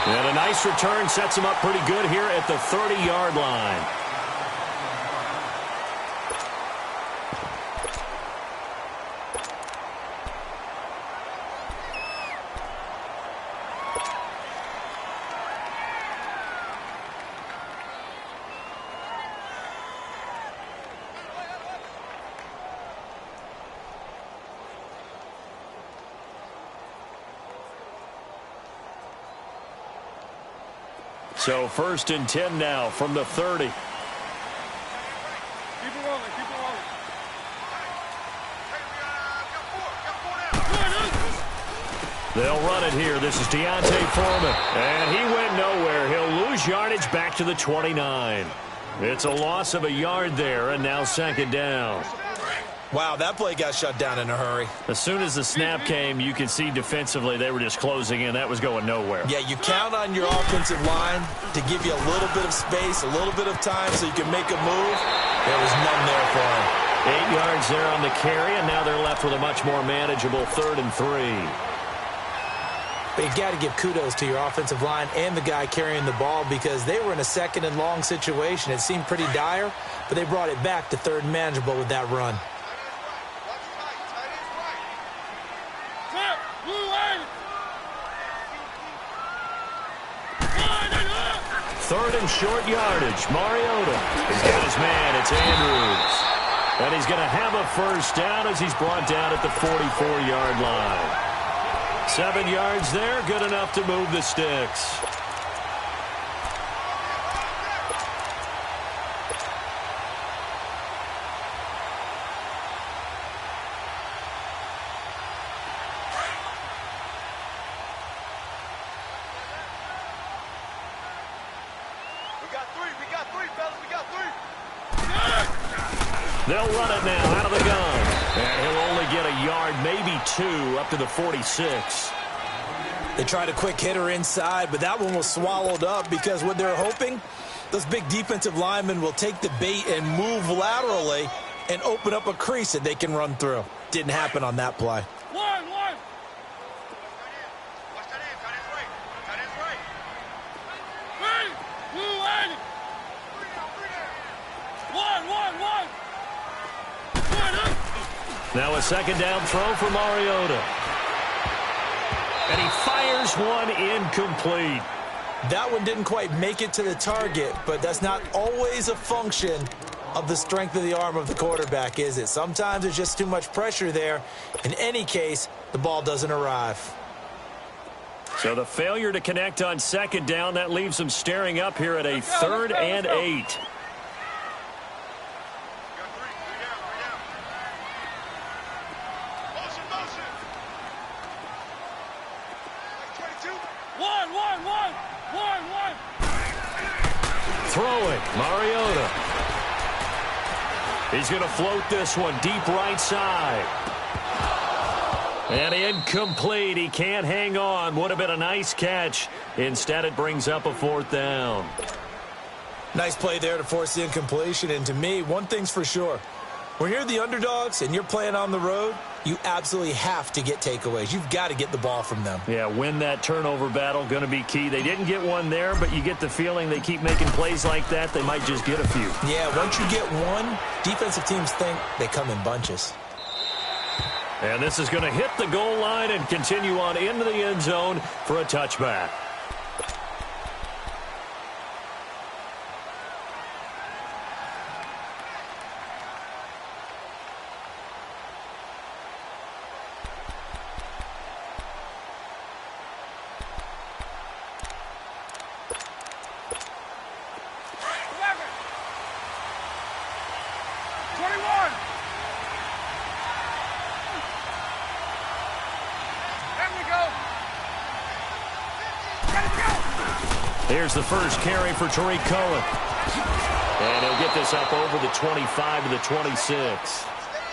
And a nice return sets him up pretty good here at the 30-yard line. So 1st and 10 now from the 30. Keep it rolling, keep it rolling. They'll run it here. This is Deontay Foreman. And he went nowhere. He'll lose yardage back to the 29. It's a loss of a yard there, and now 2nd down. Wow, that play got shut down in a hurry. As soon as the snap came, you could see defensively they were just closing in. That was going nowhere. Yeah, you count on your offensive line to give you a little bit of space, a little bit of time so you can make a move. There was none there for him. 8 yards there on the carry, and now they're left with a much more manageable 3rd and 3. But you've got to give kudos to your offensive line and the guy carrying the ball because they were in a 2nd and long situation. It seemed pretty dire, but they brought it back to 3rd and manageable with that run. Third and short yardage. Mariota. He's got his man. It's Andrews. And he's going to have a 1st down as he's brought down at the 44-yard line. 7 yards there. Good enough to move the sticks. They'll run it now out of the gun. And he'll only get a yard, maybe 2, up to the 46. They tried a quick hitter inside, but that one was swallowed up because what they're hoping, those big defensive linemen will take the bait and move laterally and open up a crease that they can run through. Didn't happen on that play. One. Now a 2nd down throw for Mariota. And he fires one incomplete. That one didn't quite make it to the target, but that's not always a function of the strength of the arm of the quarterback, is it? Sometimes there's just too much pressure there. In any case, the ball doesn't arrive. So the failure to connect on 2nd down, that leaves them staring up here at a 3rd and 8. Throwing, Mariota. He's going to float this one deep right side. And incomplete. He can't hang on. Would have been a nice catch. Instead, it brings up a 4th down. Nice play there to force the incompletion. And to me, one thing's for sure. When you're the underdogs and you're playing on the road, you absolutely have to get takeaways. You've got to get the ball from them. Yeah, win that turnover battle, going to be key. They didn't get one there, but you get the feeling they keep making plays like that, they might just get a few. Yeah, once you get one, defensive teams think they come in bunches. And this is going to hit the goal line and continue on into the end zone for a touchback. Here's the first carry for Tariq Cohen. And he'll get this up over the 25 to the 26.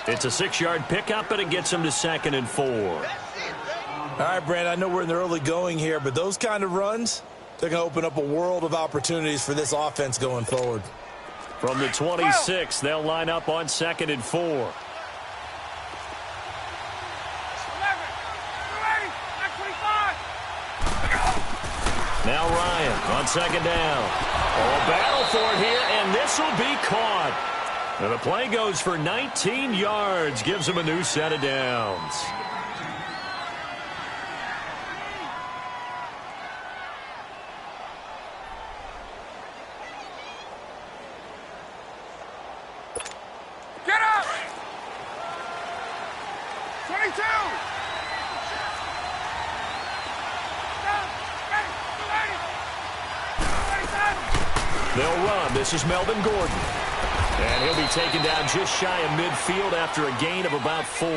It's a 6-yard pickup, and it gets him to 2nd and 4. All right, Brand, I know we're in the early going here, but those kind of runs, they're going to open up a world of opportunities for this offense going forward. From the 26, they'll line up on 2nd and 4. Now Ryan on second down. Oh, a battle for it here, and this will be caught. And the play goes for 19 yards, gives him a new set of downs. Get up! 22! They'll run. This is Melvin Gordon. And he'll be taken down just shy of midfield after a gain of about 4.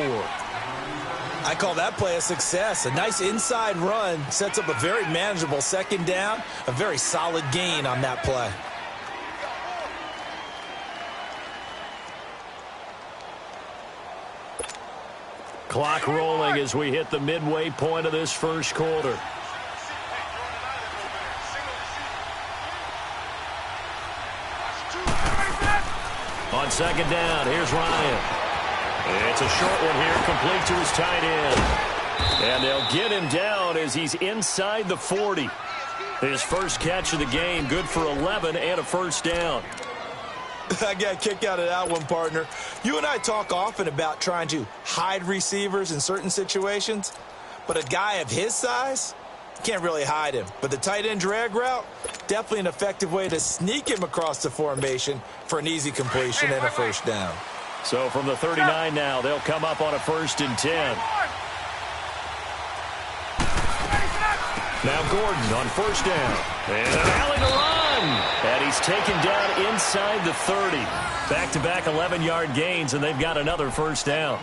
I call that play a success. A nice inside run sets up a very manageable second down. A very solid gain on that play. Clock rolling as we hit the midway point of this first quarter. On second down, here's Ryan. It's a short one here, complete to his tight end. And they'll get him down as he's inside the 40. His first catch of the game, good for 11 and a first down. I got a kick out of that one, partner. You and I talk often about trying to hide receivers in certain situations, but a guy of his size, can't really hide him. But the tight end drag route, definitely an effective way to sneak him across the formation for an easy completion and a first down. So from the 39 now, they'll come up on a 1st and 10. Now Gordon on first down. And an alley to run. And he's taken down inside the 30. Back-to-back 11-yard gains, and they've got another first down.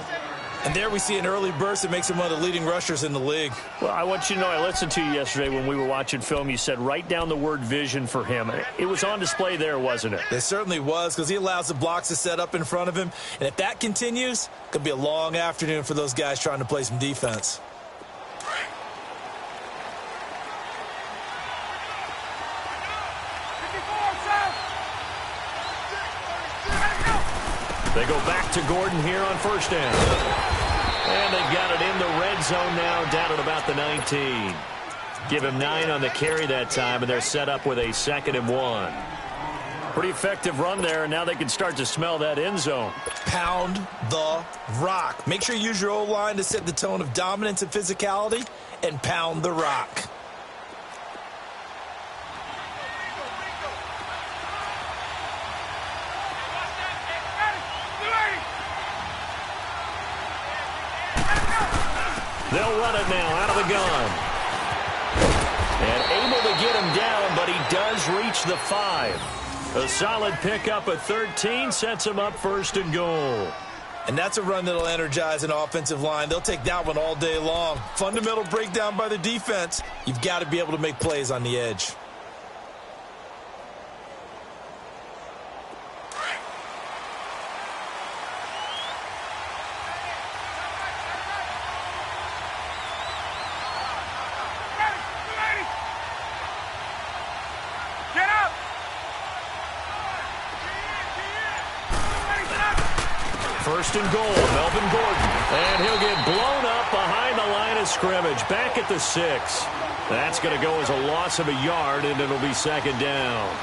And there we see an early burst that makes him one of the leading rushers in the league. Well, I want you to know, I listened to you yesterday when we were watching film. You said write down the word vision for him. It was on display there, wasn't it? It certainly was, because he allows the blocks to set up in front of him. And if that continues, it could be a long afternoon for those guys trying to play some defense. They go back to Gordon here on first down. And they've got it in the red zone now, down at about the 19. Give him 9 on the carry that time, and they're set up with a 2nd and 1. Pretty effective run there, and now they can start to smell that end zone. Pound the rock. Make sure you use your O-line to set the tone of dominance and physicality, and pound the rock. They'll run it now out of the gun. And able to get him down, but he does reach the 5. A solid pickup at 13 sets him up 1st and goal. And that's a run that'll energize an offensive line. They'll take that one all day long. Fundamental breakdown by the defense. You've got to be able to make plays on the edge. First and goal, Melvin Gordon. And he'll get blown up behind the line of scrimmage. Back at the 6. That's going to go as a loss of a yard, and it'll be 2nd down.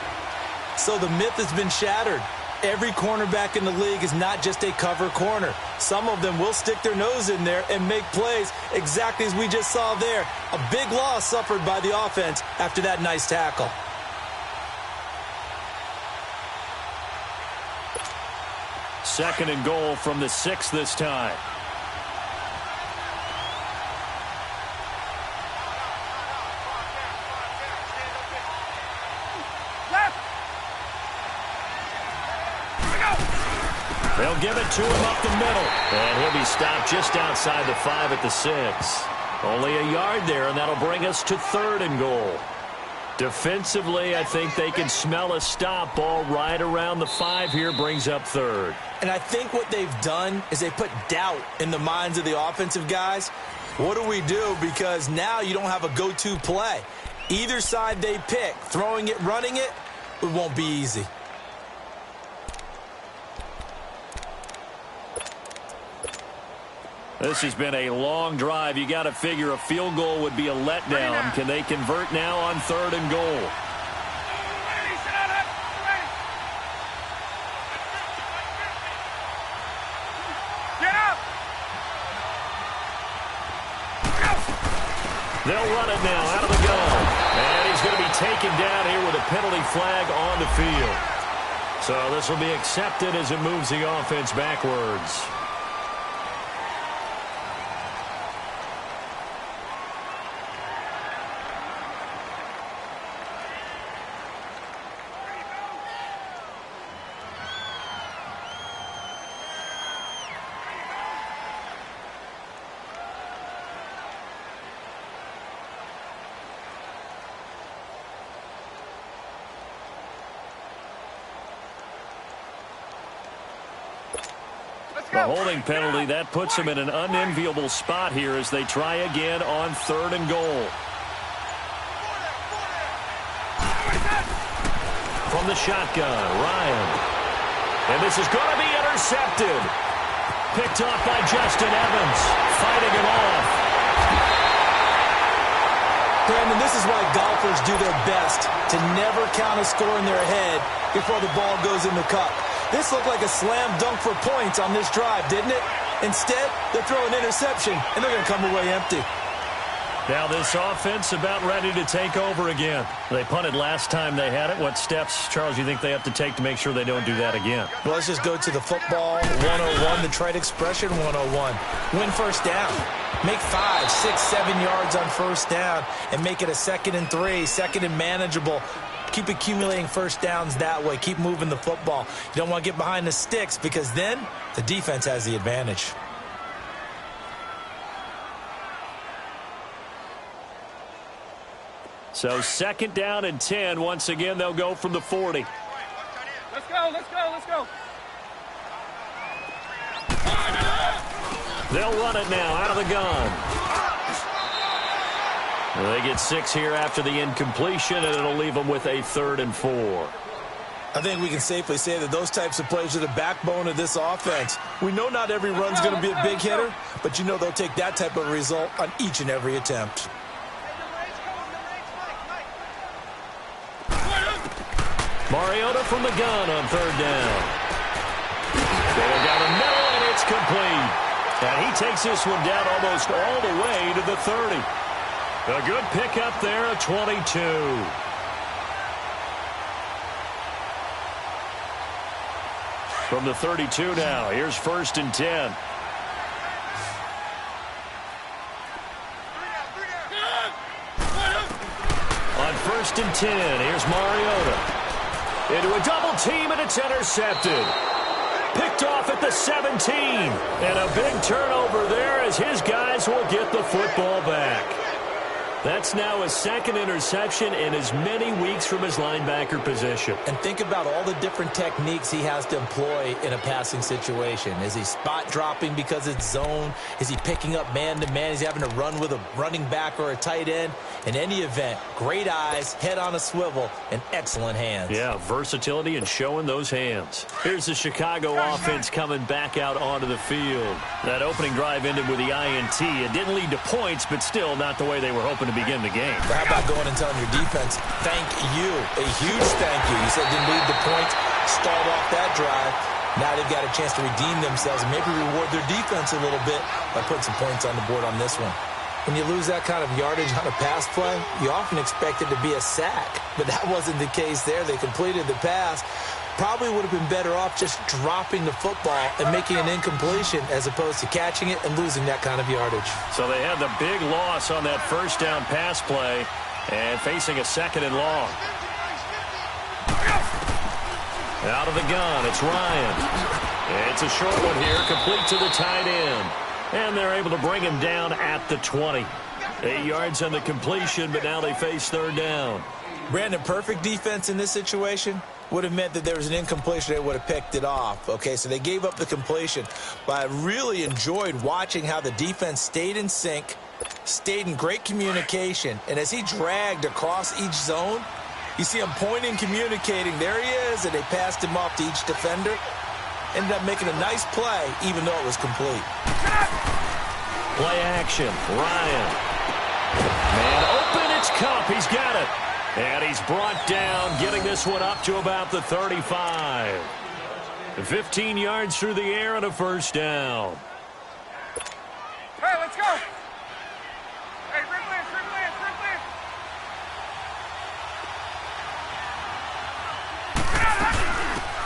So the myth has been shattered. Every cornerback in the league is not just a cover corner. Some of them will stick their nose in there and make plays exactly as we just saw there. A big loss suffered by the offense after that nice tackle. Second and goal from the 6 this time. They'll give it to him up the middle. And he'll be stopped just outside the 5 at the 6. Only a yard there, and that'll bring us to 3rd and goal. Defensively, I think they can smell a stop. Ball right around the 5 here, brings up 3rd. And I think what they've done is they put doubt in the minds of the offensive guys. What do we do? Because now you don't have a go-to play. Either side they pick, throwing it, running it, it won't be easy. This has been a long drive. You got to figure a field goal would be a letdown. Can they convert now on 3rd and goal? They'll run it now out of the gun. And he's going to be taken down here with a penalty flag on the field. So this will be accepted as it moves the offense backwards. The holding penalty, that puts him in an unenviable spot here as they try again on 3rd and goal. From the shotgun, Ryan. And this is going to be intercepted. Picked off by Justin Evans. Fighting him off. Brandon, this is why golfers do their best to never count a score in their head before the ball goes in the cup. This looked like a slam dunk for points on this drive, didn't it? Instead, they throw an interception, and they're going to come away empty. Now this offense about ready to take over again. They punted last time they had it. What steps, Charles, you think they have to take to make sure they don't do that again? Well, let's just go to the football 101, the trade expression 101. Win first down. Make 5, 6, 7 yards on first down and make it a 2nd and 3, 2nd and manageable. Keep accumulating first downs that way. Keep moving the football. You don't want to get behind the sticks because then the defense has the advantage. So 2nd down and 10. Once again, they'll go from the 40. Let's go, let's go, let's go. They'll run it now out of the gun. They get 6 here after the incompletion, and it'll leave them with a 3rd and 4. I think we can safely say that those types of plays are the backbone of this offense. We know not every run's going to be a big hitter, but you know they'll take that type of result on each and every attempt. Mariota from the gun on 3rd down. Going down the middle, and it's complete. And he takes this one down almost all the way to the 30. A good pickup there, a 22. From the 32 now, here's 1st and 10. On 1st and 10, here's Mariota. Into a double team, and it's intercepted. Picked off at the 17. And a big turnover there as his guys will get the football back. That's now a 2nd interception in as many weeks from his linebacker position. And think about all the different techniques he has to employ in a passing situation. Is he spot dropping because it's zone? Is he picking up man-to-man? Is he having to run with a running back or a tight end? In any event, great eyes, head on a swivel, and excellent hands. Yeah, versatility and showing those hands. Here's the Chicago offense coming back out onto the field. That opening drive ended with the INT. It didn't lead to points, but still not the way they were hoping to begin the game. How about going and telling your defense, thank you, a huge thank you. You said didn't lead to points, stalled off that drive. Now they've got a chance to redeem themselves and maybe reward their defense a little bit by putting some points on the board on this one. When you lose that kind of yardage on a pass play, you often expect it to be a sack, but that wasn't the case there. They completed the pass. Probably would have been better off just dropping the football and making an incompletion as opposed to catching it and losing that kind of yardage. So they had the big loss on that first down pass play and facing a 2nd and long. Out of the gun, it's Ryan. It's a short one here, complete to the tight end. And they're able to bring him down at the 20. 8 yards on the completion, but now they face 3rd down. Brandon, perfect defense in this situation would have meant that there was an incompletion. They would have picked it off. Okay, so they gave up the completion. But I really enjoyed watching how the defense stayed in sync, stayed in great communication. And as he dragged across each zone, you see him pointing, communicating. There he is, and they passed him off to each defender. Ended up making a nice play, even though it was complete. Play action. Ryan. Man open. It's Cup. He's got it. And he's brought down, getting this one up to about the 35. 15 yards through the air and a first down. Hey, let's go. Hey, Lance.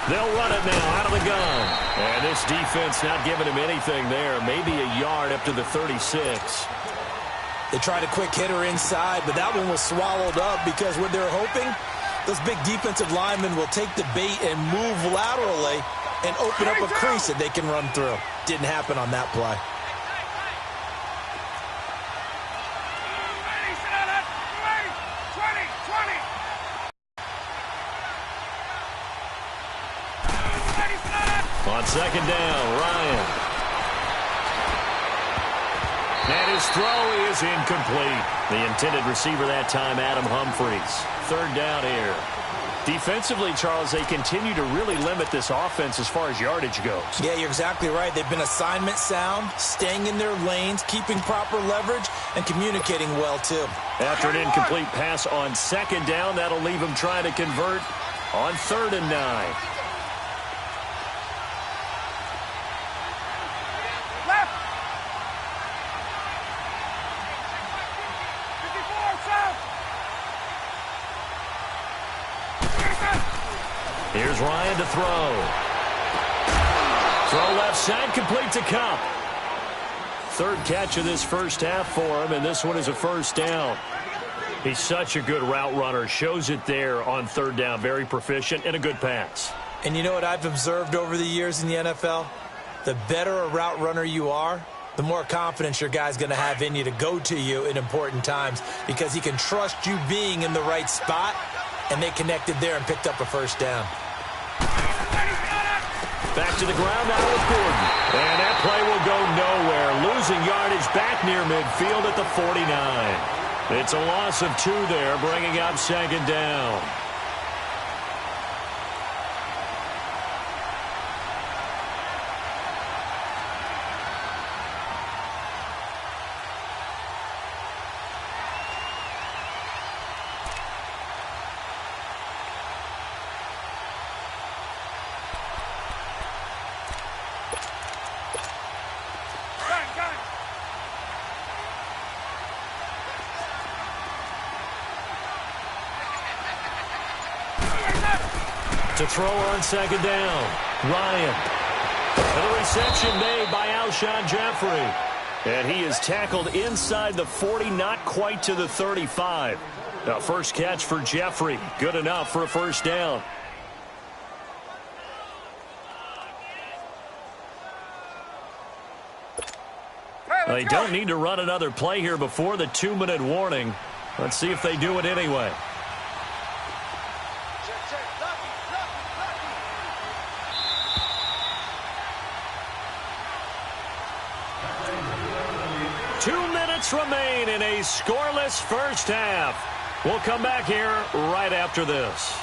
They'll run it now out of the gun. And this defense not giving him anything there. Maybe a yard up to the 36. They tried a quick hitter inside, but that one was swallowed up because what they're hoping, those big defensive linemen will take the bait and move laterally and open up a crease that they can run through. Didn't happen on that play. On second down, Ryan. And his throw is incomplete. The intended receiver that time, Adam Humphries. Third down here. Defensively, Charles, they continue to really limit this offense as far as yardage goes. Yeah, you're exactly right. They've been assignment sound, staying in their lanes, keeping proper leverage, and communicating well, too. After an incomplete pass on second down, that'll leave him trying to convert on 3rd and 9. Here's Ryan to throw. Throw left side, complete to Cup. Third catch of this first half for him, and this one is a first down. He's such a good route runner. Shows it there on 3rd down. Very proficient and a good pass. And you know what I've observed over the years in the NFL? The better a route runner you are, the more confidence your guy's going to have in you to go to you in important times because he can trust you being in the right spot, and they connected there and picked up a first down. Back to the ground now with Gordon. And that play will go nowhere. Losing yardage back near midfield at the 49. It's a loss of 2 there, bringing up second down. To throw on second down. Ryan. And the reception made by Alshon Jeffrey. And he is tackled inside the 40, not quite to the 35. Now, first catch for Jeffrey. Good enough for a first down. They don't need to run another play here before the 2-minute warning. Let's see if they do it anyway. Remain in a scoreless first half. We'll come back here right after this.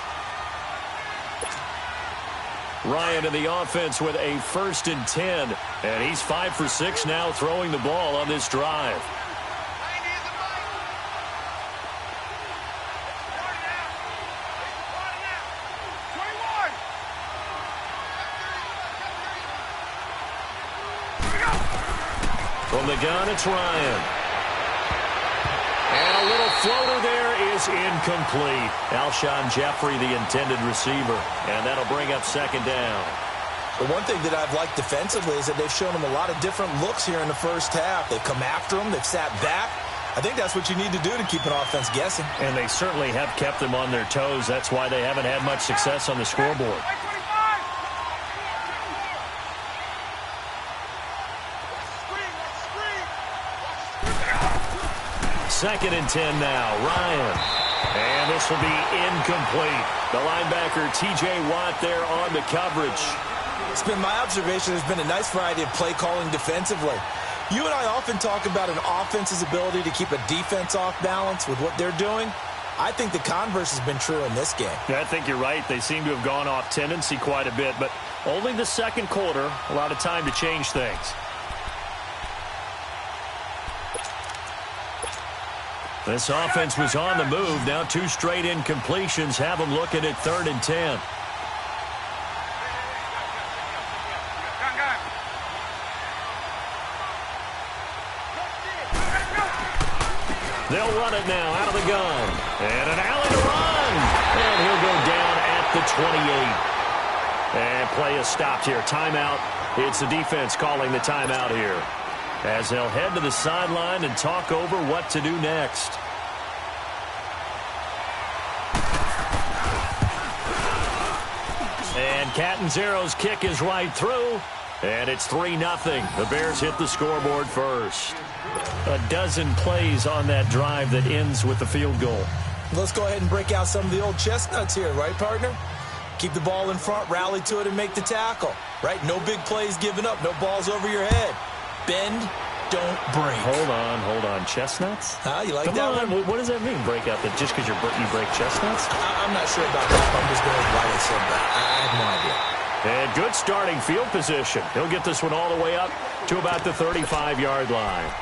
Ryan in the offense with a 1st and 10, and he's 5 for 6 now throwing the ball on this drive. From the gun, it's Ryan. And a little floater there is incomplete. Alshon Jeffrey, the intended receiver. And that'll bring up second down. The one thing that I've liked defensively is that they've shown him a lot of different looks here in the first half. They've come after him. They've sat back. I think that's what you need to do to keep an offense guessing. And they certainly have kept them on their toes. That's why they haven't had much success on the scoreboard. Second and 10 now. Ryan. And this will be incomplete. The linebacker, T.J. Watt, there on the coverage. It's been my observation there's been a nice variety of play calling defensively. You and I often talk about an offense's ability to keep a defense off balance with what they're doing. I think the converse has been true in this game. Yeah, I think you're right. They seem to have gone off tendency quite a bit, but only the second quarter. A lot of time to change things. This offense was on the move. Now 2 straight incompletions have them looking at 3rd and 10. They'll run it now out of the gun. And an alley to run. And he'll go down at the 28. And play is stopped here. Timeout. It's the defense calling the timeout here, as they'll head to the sideline and talk over what to do next. And Catanzero's kick is right through, and it's 3-0. The Bears hit the scoreboard first. A dozen plays on that drive that ends with the field goal. Let's go ahead and break out some of the old chestnuts here, right, partner? Keep the ball in front, rally to it, and make the tackle, right? No big plays given up, no balls over your head. Bend, don't break. Hold on. Chestnuts? You like Come that on. one? What does that mean, break out? That just because you break chestnuts? I'm not sure about that. I'm just going with why they said that. I have no idea. And good starting field position. He'll get this one all the way up to about the 35-yard line.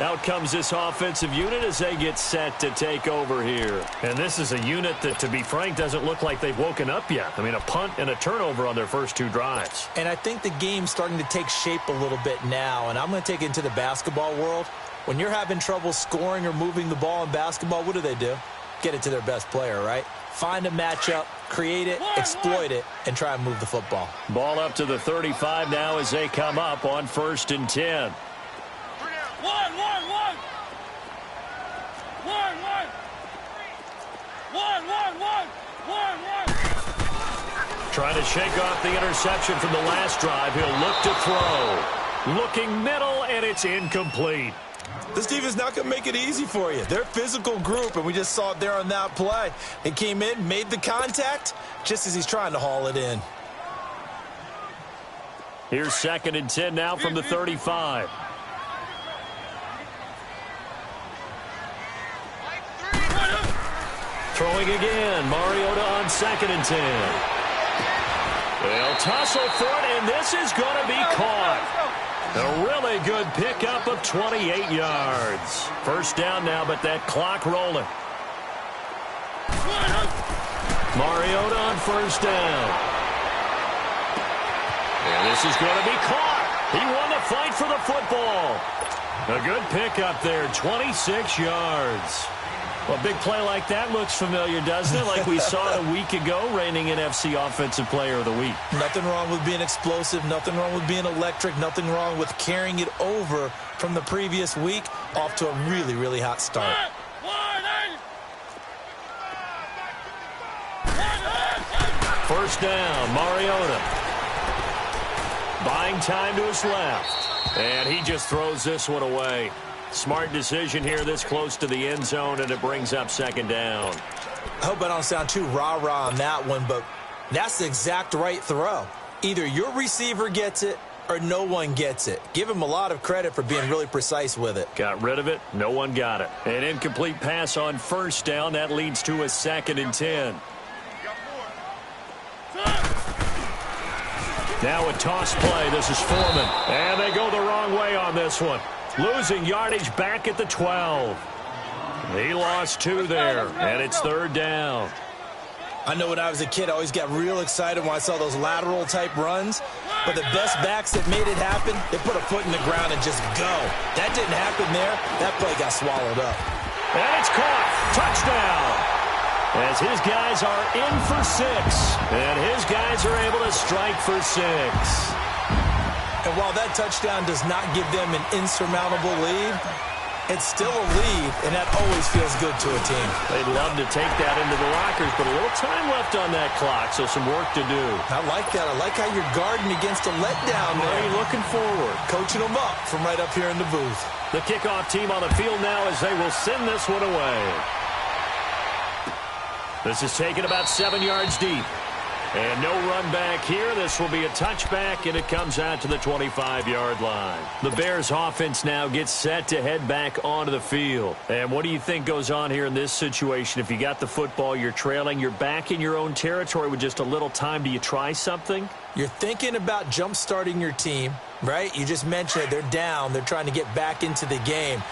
Out comes this offensive unit as they get set to take over here. And this is a unit that, to be frank, doesn't look like they've woken up yet. I mean, a punt and a turnover on their first 2 drives. And I think the game's starting to take shape a little bit now, and I'm going to take it into the basketball world. When you're having trouble scoring or moving the ball in basketball, what do? Get it to their best player, right? Find a matchup, create it, exploit it, and try and move the football. Ball up to the 35 now as they come up on 1st and 10. One. Trying to shake off the interception from the last drive. He'll look to throw. Looking middle, and it's incomplete. This defense not going to make it easy for you. They're a physical group, and we just saw it there on that play. He came in, made the contact, just as he's trying to haul it in. Here's 2nd and 10 now from the 35. Throwing again. Mariota on 2nd and 10. They'll tussle for it, and this is going to be caught. A really good pickup of 28 yards. First down now, but that clock rolling. Mariota on 1st down. And this is going to be caught. He won the fight for the football. A good pickup there, 26 yards. Well, a big play like that looks familiar, doesn't it? Like we saw it a week ago, reigning NFC Offensive Player of the Week. Nothing wrong with being explosive. Nothing wrong with being electric. Nothing wrong with carrying it over from the previous week off to a really, really hot start. First down, Mariota. Buying time to his left. And he just throws this one away. Smart decision here this close to the end zone, and it brings up 2nd down. I hope I don't sound too rah-rah on that one, but that's the exact right throw. Either your receiver gets it or no one gets it. Give him a lot of credit for being really precise with it. Got rid of it. No one got it. An incomplete pass on 1st down. That leads to a 2nd and 10. Now a toss play. This is Foreman. And they go the wrong way on this one. Losing yardage back at the 12. He lost 2 there, and it's 3rd down. I know when I was a kid, I always got real excited when I saw those lateral-type runs. But the best backs that made it happen, they put a foot in the ground and just go. That didn't happen there. That play got swallowed up. And it's caught. Touchdown. As his guys are in for 6. And his guys are able to strike for 6. And while that touchdown does not give them an insurmountable lead, it's still a lead, and that always feels good to a team. They'd love to take that into the lockers, but a little time left on that clock, so some work to do. I like that. I like how you're guarding against a letdown there. Very looking forward. Coaching them up from right up here in the booth. The kickoff team on the field now as they will send this one away. This is taken about 7 yards deep. And no run back here. This will be a touchback, and it comes out to the 25-yard line. The Bears offense now gets set to head back onto the field. And what do you think goes on here in this situation? If you got the football, you're trailing, you're back in your own territory with just a little time. Do you try something? You're thinking about jump-starting your team, right? You just mentioned it. They're down. They're trying to get back into the game.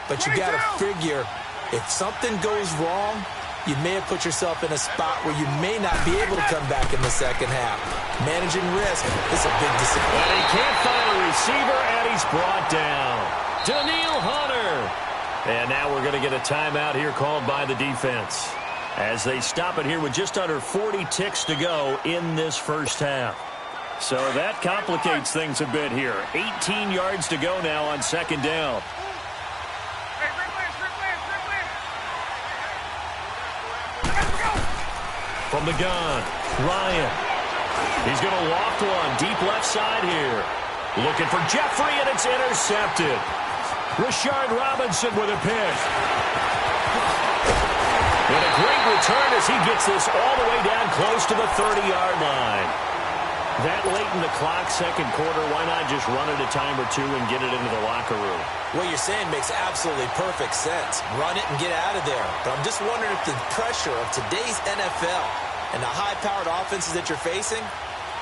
But you got to figure If something goes wrong, you may have put yourself in a spot where you may not be able to come back in the second half. Managing risk is a big decision. And he can't find a receiver, and he's brought down. Daniil Hunter. And now we're going to get a timeout here called by the defense as they stop it here with just under 40 ticks to go in this first half. So that complicates things a bit here. 18 yards to go now on second down. From the gun, Ryan. He's going to loft one deep left side here. Looking for Jeffrey, and it's intercepted. Rashard Robinson with a pick. And a great return as he gets this all the way down close to the 30-yard line. That late in the clock, second quarter, why not just run it a time or two and get it into the locker room? What you're saying makes absolutely perfect sense. Run it and get out of there. But I'm just wondering if the pressure of today's NFL and the high-powered offenses that you're facing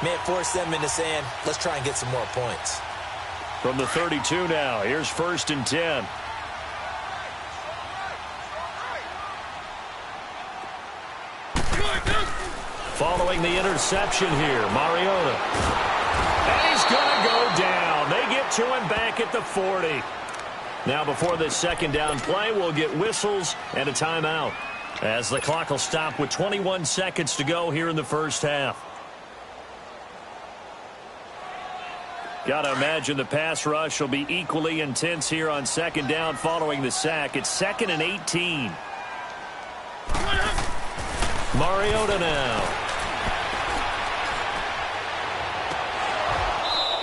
may have forced them into saying, let's try and get some more points. From the 32 now, here's 1st and 10. Following the interception here, Mariota. And he's going to go down. They get to him back at the 40. Now before this second down play, we'll get whistles and a timeout, as the clock will stop with 21 seconds to go here in the first half. Got to imagine the pass rush will be equally intense here on second down following the sack. It's 2nd and 18. Mariota now.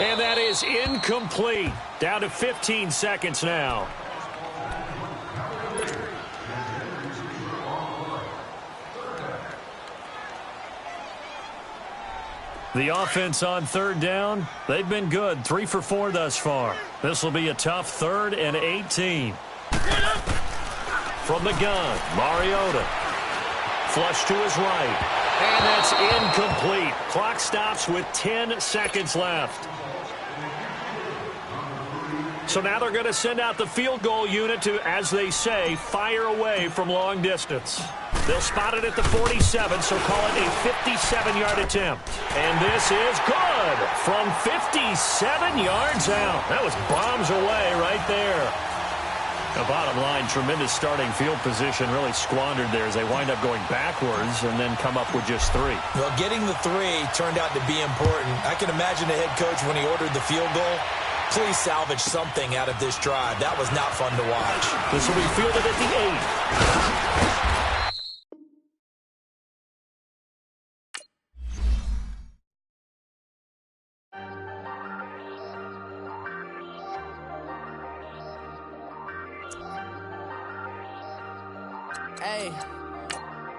And that is incomplete. Down to 15 seconds now. The offense on third down, they've been good. 3 for 4 thus far. This will be a tough 3rd and 18. From the gun, Mariota. Flush to his right. And that's incomplete. Clock stops with 10 seconds left. So now they're going to send out the field goal unit to, as they say, fire away from long distance. They'll spot it at the 47, so call it a 57-yard attempt. And this is good from 57 yards out. That was bombs away right there. The bottom line, tremendous starting field position, really squandered there as they wind up going backwards and then come up with just 3. Well, getting the 3 turned out to be important. I can imagine the head coach when he ordered the field goal. Please salvage something out of this drive. That was not fun to watch. This will be fielded at the 8.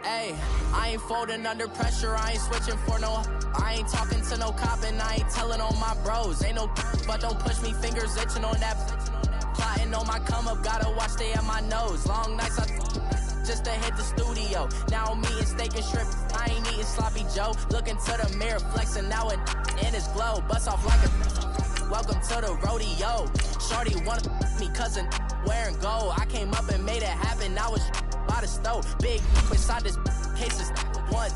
Hey, I ain't folding under pressure, I ain't switching for no. I ain't talking to no cop and I ain't telling on my bros. Ain't no but don't push me, fingers itching on that. Plotting on my come up, gotta watch stay at my nose. Long nights I just to hit the studio. Now I'm eating steak and shrimp, I ain't eating sloppy Joe. Looking to the mirror, flexing now and in his glow. Bust off like a welcome to the rodeo. Shorty wanna me cousin wearing gold. I came up and made it happen, I was by the stove. Big inside this case is one.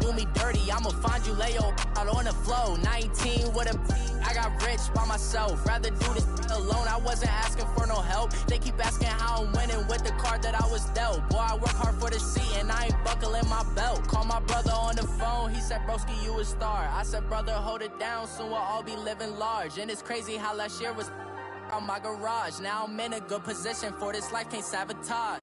Do me dirty, I'ma find you, lay your out on the flow. 19 with a I got rich by myself. Rather do this alone, I wasn't asking for no help. They keep asking how I'm winning with the card that I was dealt. Boy, I work hard for the seat and I ain't buckling my belt. Call my brother on the phone, he said, broski, you a star. I said, brother, hold it down, soon we'll all be living large. And it's crazy how last year was on my garage. Now I'm in a good position for this life, can't sabotage.